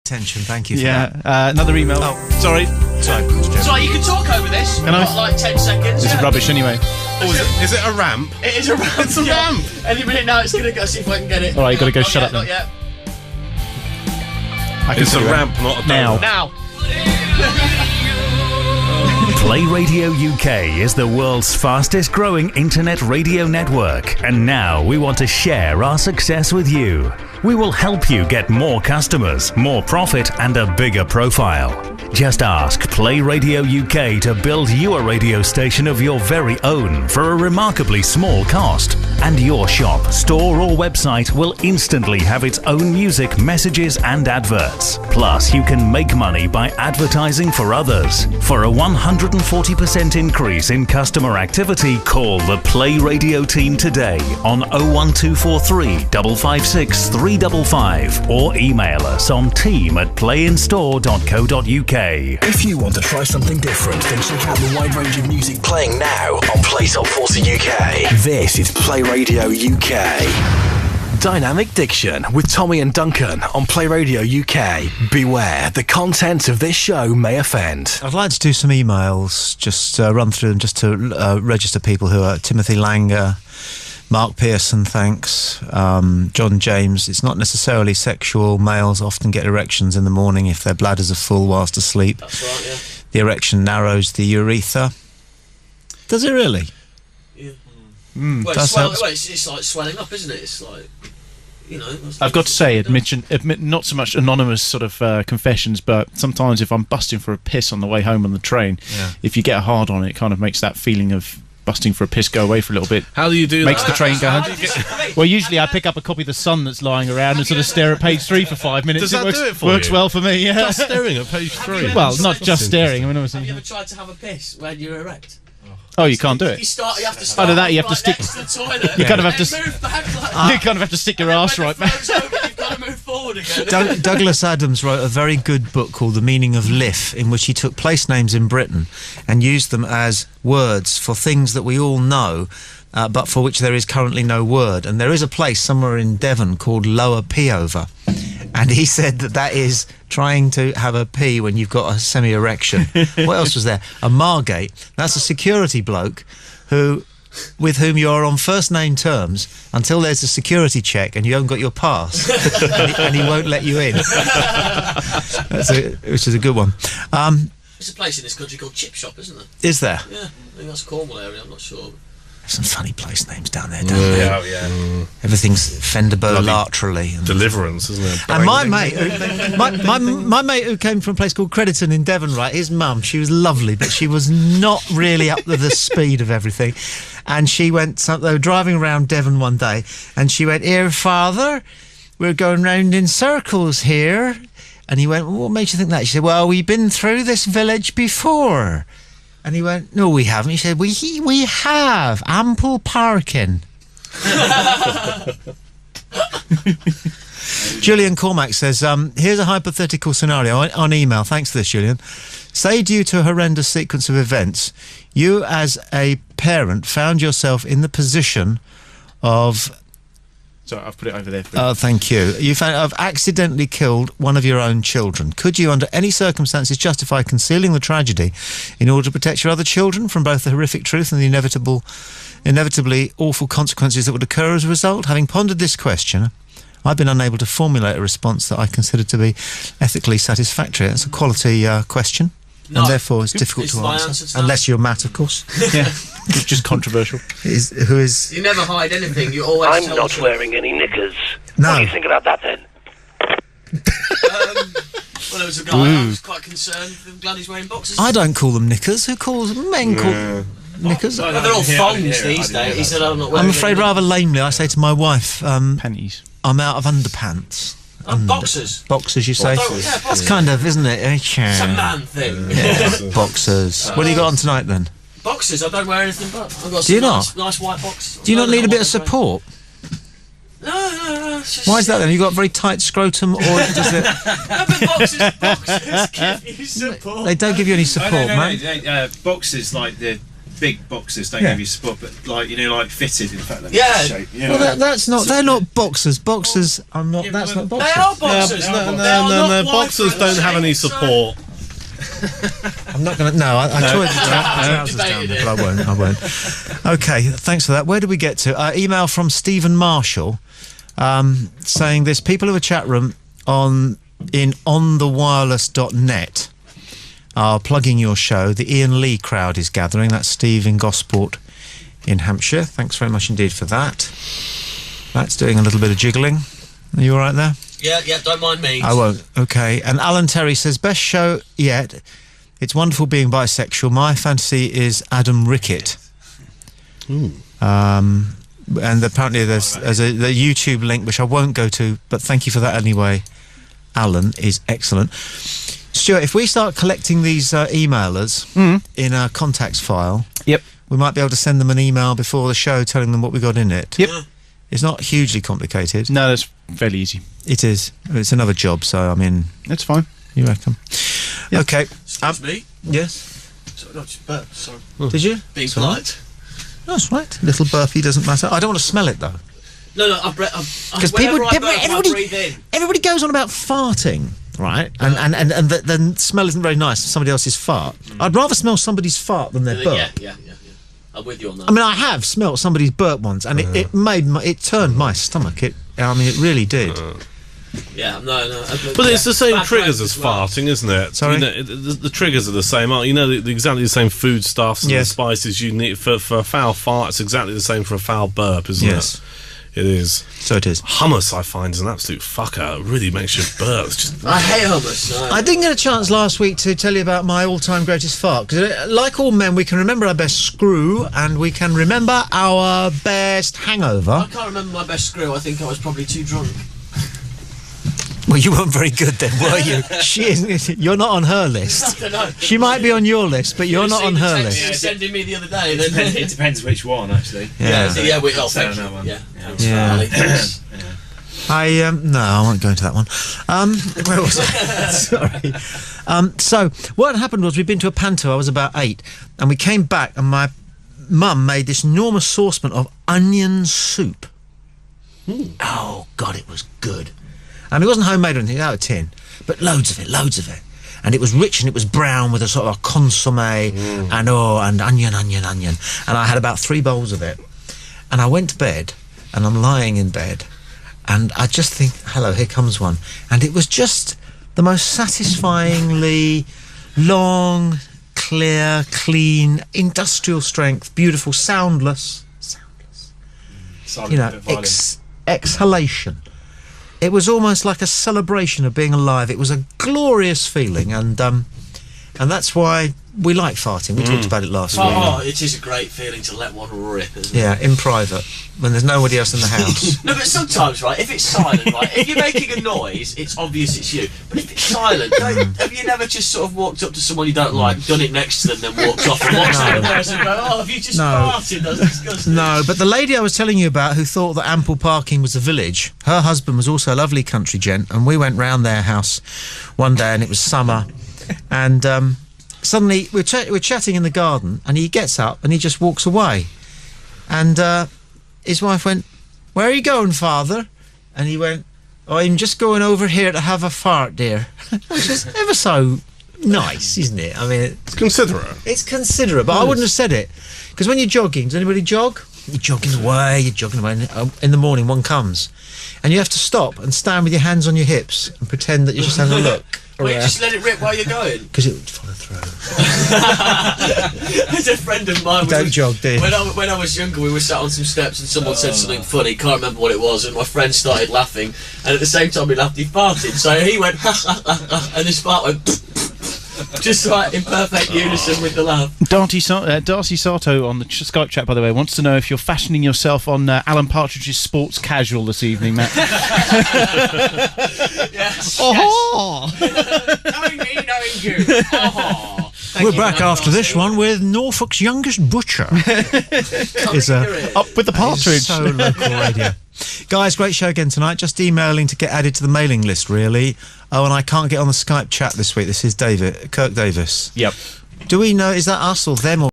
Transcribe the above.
Attention, thank you for that. Another email. Oh, sorry. It's like you can talk over this. We've got like 10 seconds. This is rubbish anyway. Is it a ramp? It is a ramp. It's a ramp. Any minute now, it's gonna go. See if I can get it. All right, you gotta go. Shut up Not then. yet. It's a ramp, not a donut. Now. Play Radio UK is the world's fastest growing internet radio network, and now we want to share our success with you. We will help you get more customers, more profit, and a bigger profile. Just ask Play Radio UK to build you a radio station of your very own for a remarkably small cost. And your shop, store or website will instantly have its own music, messages and adverts. Plus, you can make money by advertising for others. For a 140% increase in customer activity, call the Play Radio team today on 01243 556 355 or email us on team@playinstore.co.uk. If you want to try something different, then check out the wide range of music playing now on Play Top 40 UK. This is Play Radio UK. Dynamic Diction with Tommy and Duncan on Play Radio UK. Beware, the content of this show may offend. I'd like to do some emails, just run through them, just to register people who are Timothy Langer, Mark Pearson, thanks. John James. It's not necessarily sexual. Males often get erections in the morning if their bladders are full whilst asleep. That's right, yeah. The erection narrows the urethra. Does it really? Yeah. Well, it's like swelling up, isn't it? It's like, you know. I've got to say, admit not so much anonymous sort of confessions, but sometimes if I'm busting for a piss on the way home on the train, if you get a hard on it, it kind of makes that feeling of busting for a piss go away for a little bit. How do you do Makes that? the train go home. Well, usually I pick up a copy of The Sun that's lying around and sort of stare at page 3 for 5 minutes. Does that do it for works you? well for me, yeah. Just staring at page 3. Well, not just staring. I mean, obviously. Have you ever tried to have a piss when you're erect? Oh, you can't do it. You have to start. Either that, you have to stick. Next to the toilet. You kind of have to. Move back, You kind of have to stick your arse right back. You've got to move forward again. Douglas Adams wrote a very good book called The Meaning of Liff, in which he took place names in Britain and used them as words for things that we all know, but for which there is currently no word. And there is a place somewhere in Devon called Lower Peover, and he said that is trying to have a pee when you've got a semi-erection. What else was there? A Margate. That's a security bloke with whom you are on first name terms until there's a security check and you haven't got your pass, and he won't let you in. Which is a good one. There's a place in this country called Chip Shop, isn't there? Is there? Yeah, I think that's Cornwall area. I'm not sure. Some funny place names down there, don't there? Yeah. Everything's Fenderbo laterally. Deliverance, isn't it? And my mate, my mate who came from a place called Crediton in Devon, right? His mum, she was lovely, but she was not really up to the speed of everything. And she went. They were driving around Devon one day, and she went, "Here, father, we're going round in circles here." And he went, "Well, what made you think that?" She said, "Well, we've been through this village before." And he went, "No, we haven't." He said, we have ample parking." Julian Cormack says, here's a hypothetical scenario on email. Thanks for this, Julian. Say, due to a horrendous sequence of events, you as a parent found yourself in the position of... Sorry, I've put it over there. Oh, thank you. You found I've accidentally killed one of your own children. Could you, under any circumstances, justify concealing the tragedy in order to protect your other children from both the horrific truth and the inevitably awful consequences that would occur as a result? Having pondered this question, I've been unable to formulate a response that I consider to be ethically satisfactory. That's a quality question. No, and therefore it's difficult to answer. Unless you're Matt, of course. Yeah, it's just controversial. Who is... You never hide anything, you always I'm not wearing any knickers. No. What do you think about that, then? Well, there was a guy I was quite concerned. I'm glad he's wearing boxers. I don't call them knickers. Who calls them? Men call knickers. Well, they're all thongs these days. He said, I'm not wearing I'm afraid rather lamely I say to my wife, panties. I'm out of underpants. Boxers. Boxers, you say? Boxers. Yeah, That's kind of, isn't it? It's a man thing. Yeah. Boxers. What do you got on tonight, then? Boxers. I don't wear anything but. I've got do you some not? nice white boxes. Do you not need a bit of support? No. Why is that, then? Have you got a very tight scrotum, or does it... No, but boxers give you support. They don't give you any support, man. No, boxers, like, big boxes don't give you sport, but like fitted. In fact, shape. Yeah. Well, that's not. They're not boxers. Boxers. I'm not. That's not boxers. They are boxers. No. Boxers don't have any support. I'm not going to. No, I tried to trousers down there, but I won't. Okay, thanks for that. Where did we get to? Email from Stephen Marshall saying this: people of a chat room on onthewireless.net are plugging your show. The Ian Lee crowd is gathering. That's Steve in Gosport in Hampshire. Thanks very much indeed for that. That's doing a little bit of jiggling. Are you all right there? Yeah, don't mind me. I won't. Okay. And Alan Terry says, best show yet. It's wonderful being bisexual. My fantasy is Adam Rickett. And apparently there's the YouTube link, which I won't go to, but thank you for that anyway. Alan is excellent. Stuart, if we start collecting these emailers in our contacts file, we might be able to send them an email before the show telling them what we got in it. It's not hugely complicated. No, that's fairly easy. It is. It's another job, so I mean... It's fine. You reckon? Yep. Okay. Excuse me? Yes? Sorry, not just burp, sorry. Did you? Being polite. No, that's right. Little burpee doesn't matter. I don't want to smell it, though. No, because everybody goes on about farting, right? And the smell isn't very nice. Somebody else's fart. I'd rather smell somebody's fart than their burp. Yeah. I'm with you on that. I mean, I have smelt somebody's burp once, and it turned my stomach. It really did. Yeah, no. But it's the same triggers as farting, isn't it? Sorry? The triggers are the same, aren't you? Exactly the same foodstuffs and the spices you need for a foul fart. It's exactly the same for a foul burp, isn't it? It is. So it is. Hummus, I find, is an absolute fucker. It really makes you burp. I hate hummus. No. I didn't get a chance last week to tell you about my all-time greatest fart, because like all men, we can remember our best screw, and we can remember our best hangover. I can't remember my best screw. I think I was probably too drunk. Well, you weren't very good then, were you? You're not on her list. I don't know. She might be on your list, but you're not on her list. You were sending me the other day. It depends which one, actually. Yeah. We all thank you. One. Yeah. No, I won't go into that one. Where was I? Sorry. So what happened was we'd been to a panto. I was about 8, and we came back, and my mum made this enormous saucepan of onion soup. Oh God, it was good. I mean, it wasn't homemade or anything, out of tin, but loads of it. And it was rich and it was brown with a sort of a consomme and onion. And I had about 3 bowls of it. And I went to bed, and I'm lying in bed, and I just think, hello, here comes one. And it was just the most satisfyingly long, clear, clean, industrial strength, beautiful, soundless, exhalation. It was almost like a celebration of being alive. It was a glorious feeling, and that's why we like farting. We talked about it last week. Oh, it is a great feeling to let one rip, isn't it? Yeah, in private, when there's nobody else in the house. No, but sometimes, right, if it's silent, right, if you're making a noise, it's obvious it's you. But if it's silent, have you never just sort of walked up to someone you don't like, done it next to them, then walked off and watched the person and go, oh, have you just farted? That's disgusting. No, but the lady I was telling you about who thought that ample parking was a village, her husband was also a lovely country gent, and we went round their house one day, and it was summer, and suddenly we're chatting in the garden, and he gets up and he just walks away, and his wife went, "Where are you going, father?" And he went, "Oh, I'm just going over here to have a fart, dear." Which is ever so nice, isn't it? I mean, it's considerate. It's considerate, but I wouldn't have said it, because when you're jogging, does anybody jog? You're jogging away, and in the morning one comes, and you have to stop and stand with your hands on your hips and pretend that you're just having a look. Well, you just let it rip while you're going. Because it would follow through. There's a friend of mine. Don't jog, do you? When I was younger, we were sat on some steps and someone said something funny. Can't remember what it was, and my friend started laughing. And at the same time he laughed, he farted. So he went, and his fart went, just like in perfect unison with the laugh. Darcy Sato on the Skype chat, by the way, wants to know if you're fashioning yourself on Alan Partridge's sports casual this evening, Matt. Yes. Oh! Knowing me, knowing you. Oh. We're back after this one with Norfolk's youngest butcher. Up with the Partridge. So local radio. Guys, great show again tonight. Just emailing to get added to the mailing list, really. Oh, and I can't get on the Skype chat this week. This is Kirk Davis. Yep. Do we know, is that us or them or